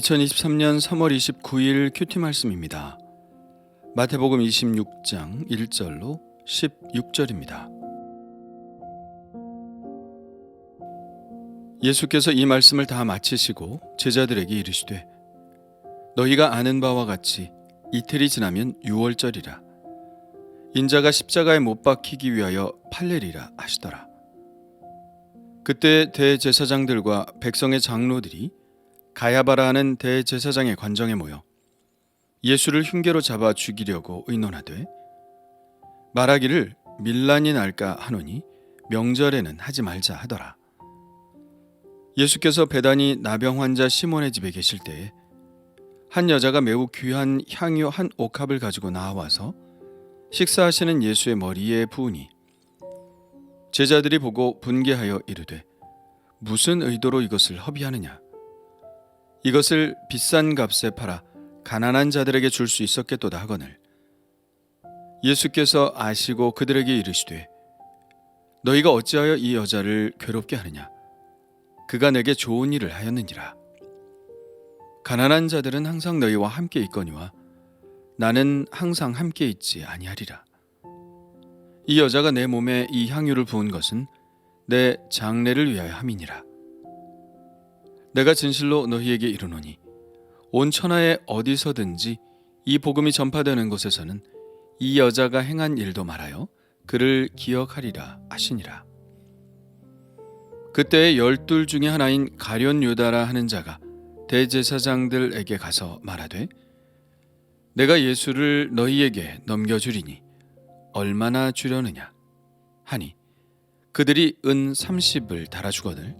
2023년 3월 29일 큐티 말씀입니다. 마태복음 26장 1절로 16절입니다. 예수께서 이 말씀을 다 마치시고 제자들에게 이르시되 너희가 아는 바와 같이 이틀이 지나면 유월절이라 인자가 십자가에 못 박히기 위하여 팔리리라 하시더라. 그때 대제사장들과 백성의 장로들이 가야바라 하는 대제사장의 관정에 모여 예수를 흉계로 잡아 죽이려고 의논하되 말하기를 밀란이 날까 하노니 명절에는 하지 말자 하더라. 예수께서 베다니 나병 환자 시몬의 집에 계실 때에 한 여자가 매우 귀한 향유 한 옥합을 가지고 나와서 식사하시는 예수의 머리에 부으니 제자들이 보고 분개하여 이르되 무슨 의도로 이것을 허비하느냐. 이것을 비싼 값에 팔아 가난한 자들에게 줄 수 있었겠도다 하거늘 예수께서 아시고 그들에게 이르시되 너희가 어찌하여 이 여자를 괴롭게 하느냐. 그가 내게 좋은 일을 하였느니라. 가난한 자들은 항상 너희와 함께 있거니와 나는 항상 함께 있지 아니하리라. 이 여자가 내 몸에 이 향유를 부은 것은 내 장례를 위하여 함이니라. 내가 진실로 너희에게 이르노니 온 천하에 어디서든지 이 복음이 전파되는 곳에서는 이 여자가 행한 일도 말하여 그를 기억하리라 하시니라. 그때 12 중에 하나인 가룟 유다라 하는 자가 대제사장들에게 가서 말하되 내가 예수를 너희에게 넘겨주리니 얼마나 주려느냐 하니 그들이 은 30을 달아주거늘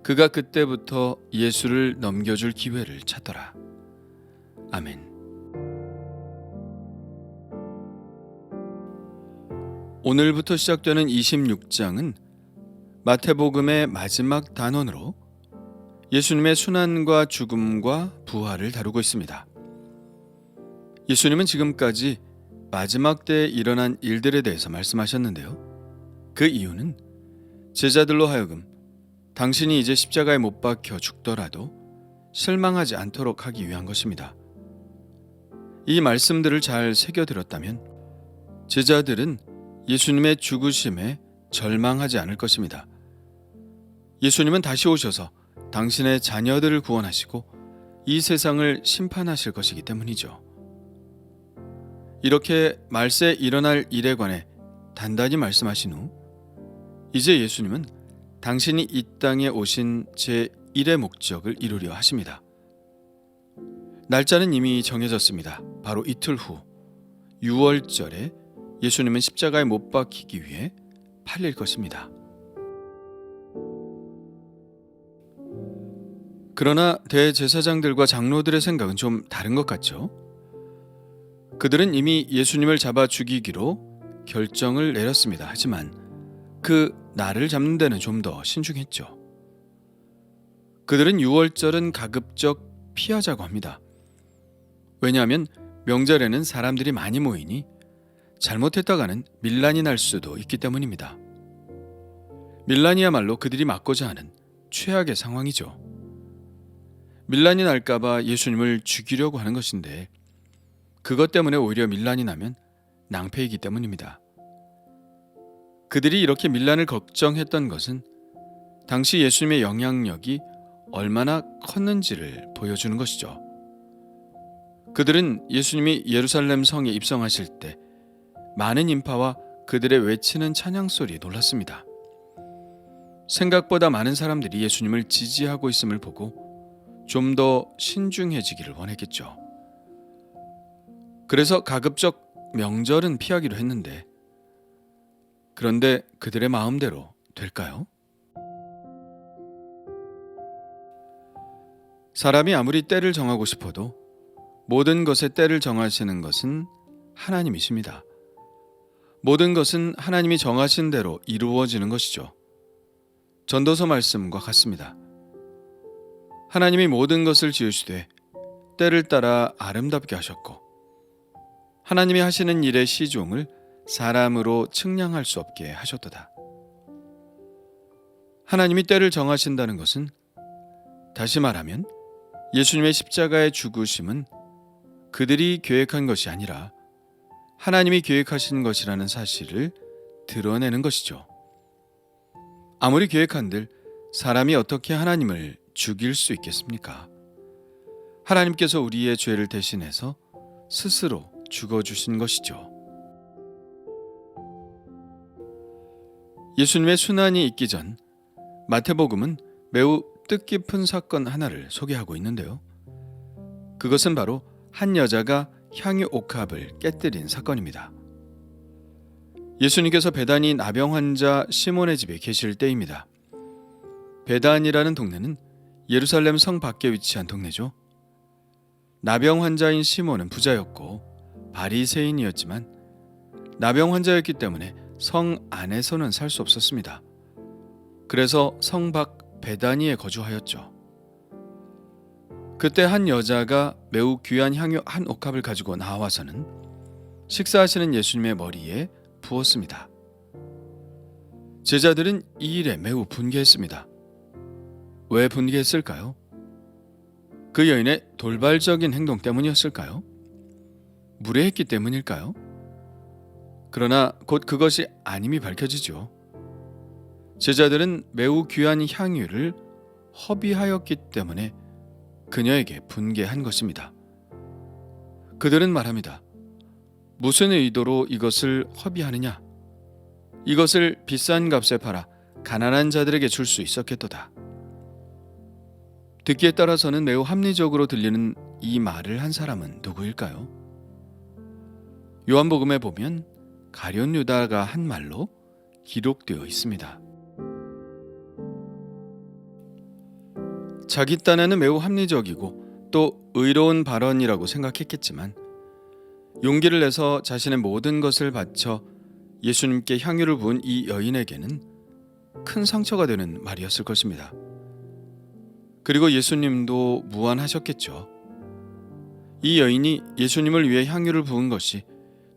그가 그때부터 예수를 넘겨줄 기회를 찾더라. 아멘. 오늘부터 시작되는 26장은 마태복음의 마지막 단원으로 예수님의 순환과 죽음과 부활을 다루고 있습니다. 예수님은 지금까지 마지막 때에 일어난 일들에 대해서 말씀하셨는데요. 그 이유는 제자들로 하여금 당신이 이제 십자가에 못 박혀 죽더라도 실망하지 않도록 하기 위한 것입니다. 이 말씀들을 잘 새겨들었다면 제자들은 예수님의 죽으심에 절망하지 않을 것입니다. 예수님은 다시 오셔서 당신의 자녀들을 구원하시고 이 세상을 심판하실 것이기 때문이죠. 이렇게 말세에 일어날 일에 관해 단단히 말씀하신 후 이제 예수님은 당신이 이 땅에 오신 제1의 목적을 이루려 하십니다. 날짜는 이미 정해졌습니다. 바로 이틀 후 6월절에 예수님은 십자가에 못 박히기 위해 팔릴 것입니다. 그러나 대제사장들과 장로들의 생각은 좀 다른 것 같죠? 그들은 이미 예수님을 잡아 죽이기로 결정을 내렸습니다. 하지만 그 날을 잡는 데는 좀 더 신중했죠. 그들은 6월절은 가급적 피하자고 합니다. 왜냐하면 명절에는 사람들이 많이 모이니 잘못했다가는 밀란이 날 수도 있기 때문입니다. 밀란이야말로 그들이 막고자 하는 최악의 상황이죠. 밀란이 날까봐 예수님을 죽이려고 하는 것인데 그것 때문에 오히려 밀란이 나면 낭패이기 때문입니다. 그들이 이렇게 밀란을 걱정했던 것은 당시 예수님의 영향력이 얼마나 컸는지를 보여주는 것이죠. 그들은 예수님이 예루살렘 성에 입성하실 때 많은 인파와 그들의 외치는 찬양 소리에 놀랐습니다. 생각보다 많은 사람들이 예수님을 지지하고 있음을 보고 좀 더 신중해지기를 원했겠죠. 그래서 가급적 명절은 피하기로 했는데 그런데 그들의 마음대로 될까요? 사람이 아무리 때를 정하고 싶어도 모든 것의 때를 정하시는 것은 하나님이십니다. 모든 것은 하나님이 정하신 대로 이루어지는 것이죠. 전도서 말씀과 같습니다. 하나님이 모든 것을 지으시되 때를 따라 아름답게 하셨고 하나님이 하시는 일의 시종을 사람으로 측량할 수 없게 하셨도다. 하나님이 때를 정하신다는 것은 다시 말하면 예수님의 십자가의 죽으심은 그들이 계획한 것이 아니라 하나님이 계획하신 것이라는 사실을 드러내는 것이죠. 아무리 계획한들 사람이 어떻게 하나님을 죽일 수 있겠습니까? 하나님께서 우리의 죄를 대신해서 스스로 죽어주신 것이죠. 예수님의 순환이 있기 전 마태복음은 매우 뜻깊은 사건 하나를 소개하고 있는데요. 그것은 바로 한 여자가 향유 옥합을 깨뜨린 사건입니다. 예수님께서 베다니 나병 환자 시몬의 집에 계실 때입니다. 베단이라는 동네는 예루살렘 성 밖에 위치한 동네죠. 나병 환자인 시몬은 부자였고 바리새인이었지만 나병 환자였기 때문에 성 안에서는 살 수 없었습니다. 그래서 성 밖 베다니에 거주하였죠. 그때 한 여자가 매우 귀한 향유 한 옥합을 가지고 나와서는 식사하시는 예수님의 머리에 부었습니다. 제자들은 이 일에 매우 분개했습니다. 왜 분개했을까요? 그 여인의 돌발적인 행동 때문이었을까요? 무례했기 때문일까요? 그러나 곧 그것이 아님이 밝혀지죠. 제자들은 매우 귀한 향유를 허비하였기 때문에 그녀에게 분개한 것입니다. 그들은 말합니다. 무슨 의도로 이것을 허비하느냐? 이것을 비싼 값에 팔아 가난한 자들에게 줄 수 있었겠도다. 듣기에 따라서는 매우 합리적으로 들리는 이 말을 한 사람은 누구일까요? 요한복음에 보면 가룟 유다가 한 말로 기록되어 있습니다. 자기 딴에는 매우 합리적이고 또 의로운 발언이라고 생각했겠지만 용기를 내서 자신의 모든 것을 바쳐 예수님께 향유를 부은 이 여인에게는 큰 상처가 되는 말이었을 것입니다. 그리고 예수님도 무안하셨겠죠. 이 여인이 예수님을 위해 향유를 부은 것이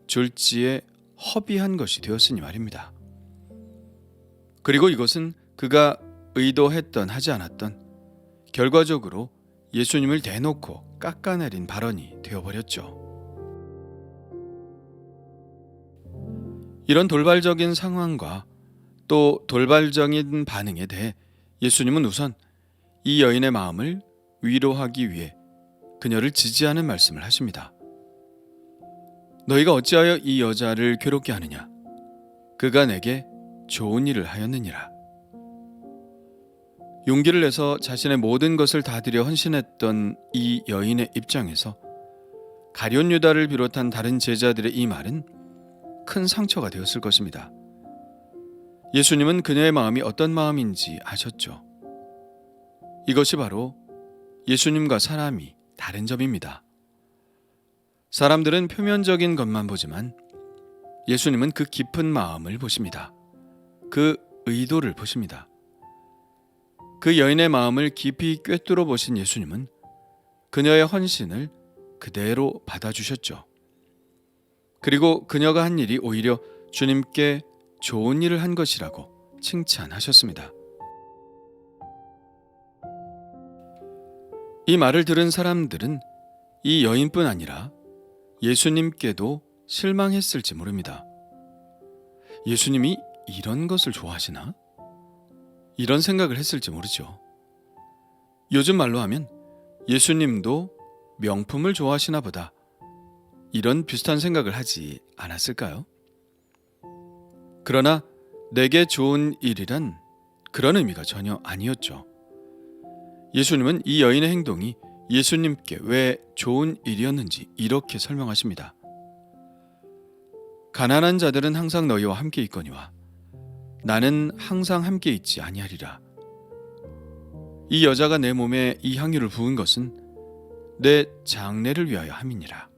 졸지에 허비한 것이 되었으니 말입니다. 그리고 이것은 그가 의도했던 하지 않았던 결과적으로 예수님을 대놓고 깎아내린 발언이 되어버렸죠. 이런 돌발적인 상황과 또 돌발적인 반응에 대해 예수님은 우선 이 여인의 마음을 위로하기 위해 그녀를 지지하는 말씀을 하십니다. 너희가 어찌하여 이 여자를 괴롭게 하느냐? 그가 내게 좋은 일을 하였느니라. 용기를 내서 자신의 모든 것을 다 드려 헌신했던 이 여인의 입장에서 가룟 유다를 비롯한 다른 제자들의 이 말은 큰 상처가 되었을 것입니다. 예수님은 그녀의 마음이 어떤 마음인지 아셨죠. 이것이 바로 예수님과 사람이 다른 점입니다. 사람들은 표면적인 것만 보지만 예수님은 그 깊은 마음을 보십니다. 그 의도를 보십니다. 그 여인의 마음을 깊이 꿰뚫어 보신 예수님은 그녀의 헌신을 그대로 받아주셨죠. 그리고 그녀가 한 일이 오히려 주님께 좋은 일을 한 것이라고 칭찬하셨습니다. 이 말을 들은 사람들은 이 여인뿐 아니라 예수님께도 실망했을지 모릅니다. 예수님이 이런 것을 좋아하시나? 이런 생각을 했을지 모르죠. 요즘 말로 하면 예수님도 명품을 좋아하시나 보다. 이런 비슷한 생각을 하지 않았을까요? 그러나 내게 좋은 일이란 그런 의미가 전혀 아니었죠. 예수님은 이 여인의 행동이 예수님께 왜 좋은 일이었는지 이렇게 설명하십니다. 가난한 자들은 항상 너희와 함께 있거니와 나는 항상 함께 있지 아니하리라. 이 여자가 내 몸에 이 향유를 부은 것은 내 장례를 위하여 함이니라.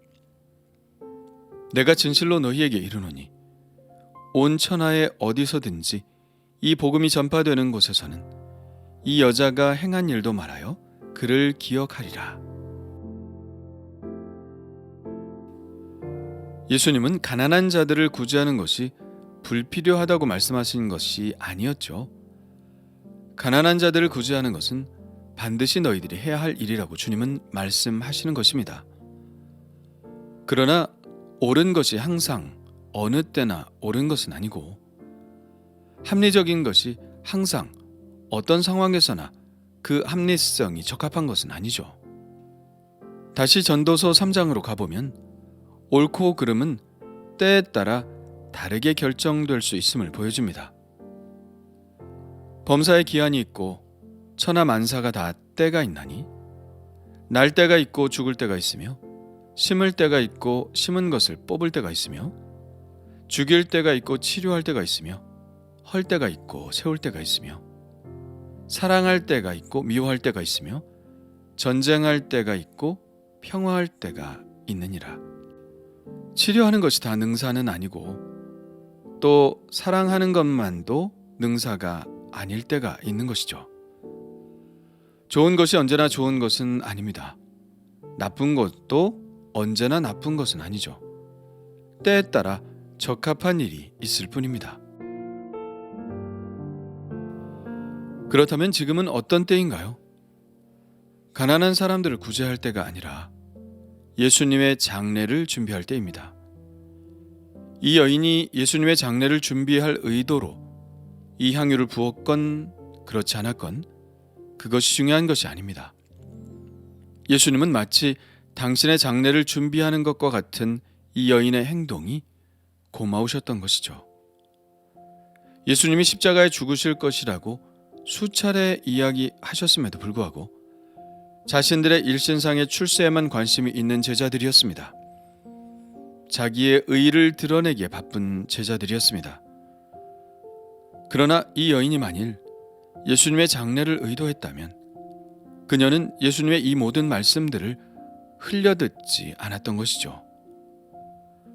내가 진실로 너희에게 이르노니 온 천하에 어디서든지 이 복음이 전파되는 곳에서는 이 여자가 행한 일도 말하여 그를 기억하리라. 예수님은 가난한 자들을 구제하는 것이 불필요하다고 말씀하신 것이 아니었죠. 가난한 자들을 구제하는 것은 반드시 너희들이 해야 할 일이라고 주님은 말씀하시는 것입니다. 그러나 옳은 것이 항상 어느 때나 옳은 것은 아니고 합리적인 것이 항상 어떤 상황에서나 그 합리성이 적합한 것은 아니죠. 다시 전도서 3장으로 가보면 옳고 그름은 때에 따라 다르게 결정될 수 있음을 보여줍니다. 범사에 기한이 있고 천하 만사가 다 때가 있나니 날 때가 있고 죽을 때가 있으며 심을 때가 있고 심은 것을 뽑을 때가 있으며 죽일 때가 있고 치료할 때가 있으며 헐 때가 있고 세울 때가 있으며 사랑할 때가 있고 미워할 때가 있으며 전쟁할 때가 있고 평화할 때가 있느니라. 치료하는 것이 다 능사는 아니고 또 사랑하는 것만도 능사가 아닐 때가 있는 것이죠. 좋은 것이 언제나 좋은 것은 아닙니다. 나쁜 것도 언제나 나쁜 것은 아니죠. 때에 따라 적합한 일이 있을 뿐입니다. 그렇다면 지금은 어떤 때인가요? 가난한 사람들을 구제할 때가 아니라 예수님의 장례를 준비할 때입니다. 이 여인이 예수님의 장례를 준비할 의도로 이 향유를 부었건 그렇지 않았건 그것이 중요한 것이 아닙니다. 예수님은 마치 당신의 장례를 준비하는 것과 같은 이 여인의 행동이 고마우셨던 것이죠. 예수님이 십자가에 죽으실 것이라고 수차례 이야기하셨음에도 불구하고 자신들의 일신상의 출세에만 관심이 있는 제자들이었습니다. 자기의 의의를 드러내기에 바쁜 제자들이었습니다. 그러나 이 여인이 만일 예수님의 장례를 의도했다면 그녀는 예수님의 이 모든 말씀들을 흘려듣지 않았던 것이죠.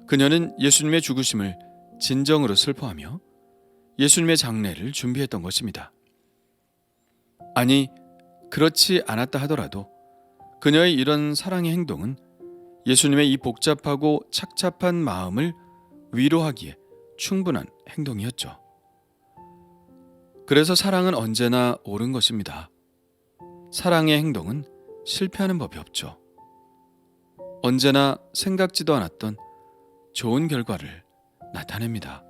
그녀는 예수님의 죽으심을 진정으로 슬퍼하며 예수님의 장례를 준비했던 것입니다. 아니, 그렇지 않았다 하더라도 그녀의 이런 사랑의 행동은 예수님의 이 복잡하고 착잡한 마음을 위로하기에 충분한 행동이었죠. 그래서 사랑은 언제나 옳은 것입니다. 사랑의 행동은 실패하는 법이 없죠. 언제나 생각지도 않았던 좋은 결과를 나타냅니다.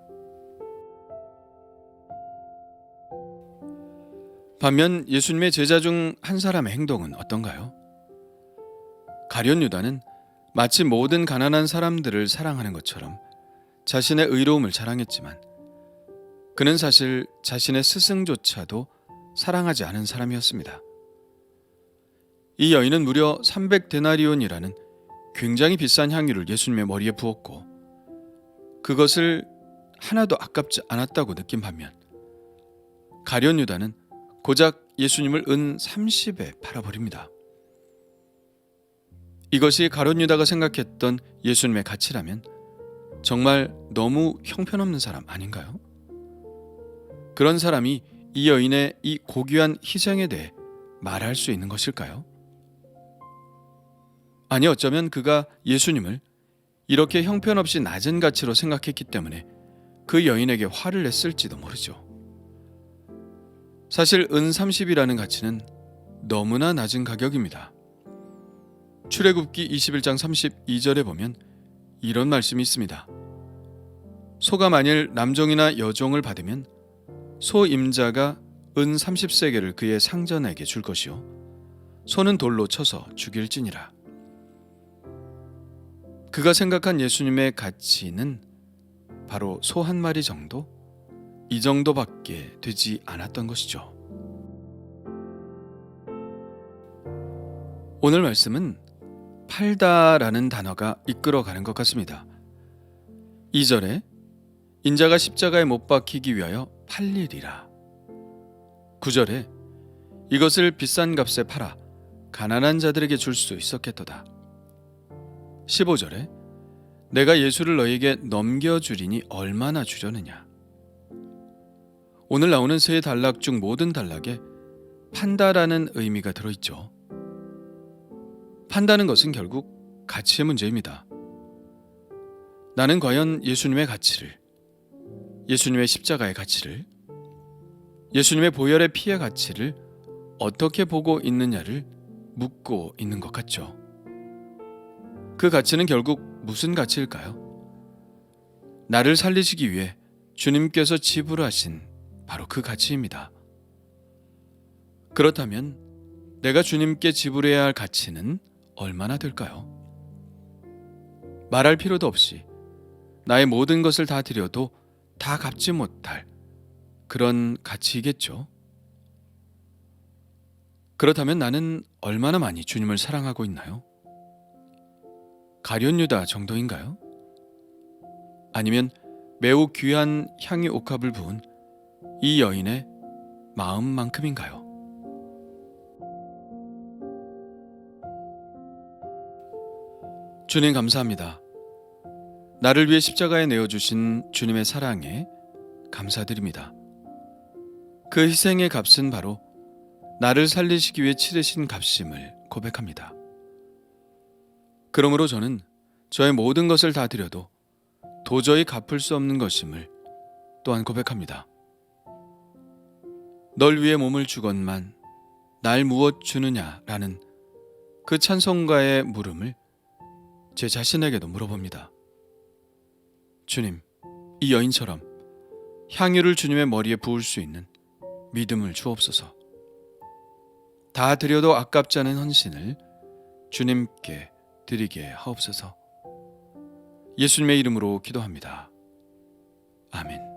반면 예수님의 제자 중 한 사람의 행동은 어떤가요? 가룟 유다는 마치 모든 가난한 사람들을 사랑하는 것처럼 자신의 의로움을 자랑했지만 그는 사실 자신의 스승조차도 사랑하지 않은 사람이었습니다. 이 여인은 무려 300데나리온이라는 굉장히 비싼 향유를 예수님의 머리에 부었고 그것을 하나도 아깝지 않았다고 느낀 반면 가룟 유다는 고작 예수님을 은 30에 팔아버립니다. 이것이 가룟 유다가 생각했던 예수님의 가치라면 정말 너무 형편없는 사람 아닌가요? 그런 사람이 이 여인의 이 고귀한 희생에 대해 말할 수 있는 것일까요? 아니, 어쩌면 그가 예수님을 이렇게 형편없이 낮은 가치로 생각했기 때문에 그 여인에게 화를 냈을지도 모르죠. 사실 은 30이라는 가치는 너무나 낮은 가격입니다. 출애굽기 21장 32절에 보면 이런 말씀이 있습니다. 소가 만일 남종이나 여종을 받으면 소 임자가 은 30세겔을 그의 상전에게 줄 것이요 소는 돌로 쳐서 죽일지니라. 그가 생각한 예수님의 가치는 바로 소 한 마리 정도? 이 정도밖에 되지 않았던 것이죠. 오늘 말씀은 팔다라는 단어가 이끌어가는 것 같습니다. 2절에 인자가 십자가에 못 박히기 위하여 팔리리라. 9절에 이것을 비싼 값에 팔아 가난한 자들에게 줄 수 있었겠도다. 15절에 내가 예수를 너에게 넘겨주리니 얼마나 주려느냐. 오늘 나오는 세 단락 중 모든 단락에 판다라는 의미가 들어있죠. 판다는 것은 결국 가치의 문제입니다. 나는 과연 예수님의 가치를, 예수님의 십자가의 가치를, 예수님의 보혈의 피의 가치를 어떻게 보고 있느냐를 묻고 있는 것 같죠. 그 가치는 결국 무슨 가치일까요? 나를 살리시기 위해 주님께서 지불하신 바로 그 가치입니다. 그렇다면 내가 주님께 지불해야 할 가치는 얼마나 될까요? 말할 필요도 없이 나의 모든 것을 다 드려도 다 갚지 못할 그런 가치이겠죠. 그렇다면 나는 얼마나 많이 주님을 사랑하고 있나요? 가룟 유다 정도인가요? 아니면 매우 귀한 향유 옥합을 부은 이 여인의 마음만큼인가요? 주님 감사합니다. 나를 위해 십자가에 내어주신 주님의 사랑에 감사드립니다. 그 희생의 값은 바로 나를 살리시기 위해 치르신 값임을 고백합니다. 그러므로 저는 저의 모든 것을 다 드려도 도저히 갚을 수 없는 것임을 또한 고백합니다. 널 위해 몸을 주건만 날 무엇 주느냐라는 그 찬송가의 물음을 제 자신에게도 물어봅니다. 주님, 이 여인처럼 향유를 주님의 머리에 부을 수 있는 믿음을 주옵소서. 다 드려도 아깝지 않은 헌신을 주님께 드리게 하옵소서. 예수님의 이름으로 기도합니다. 아멘.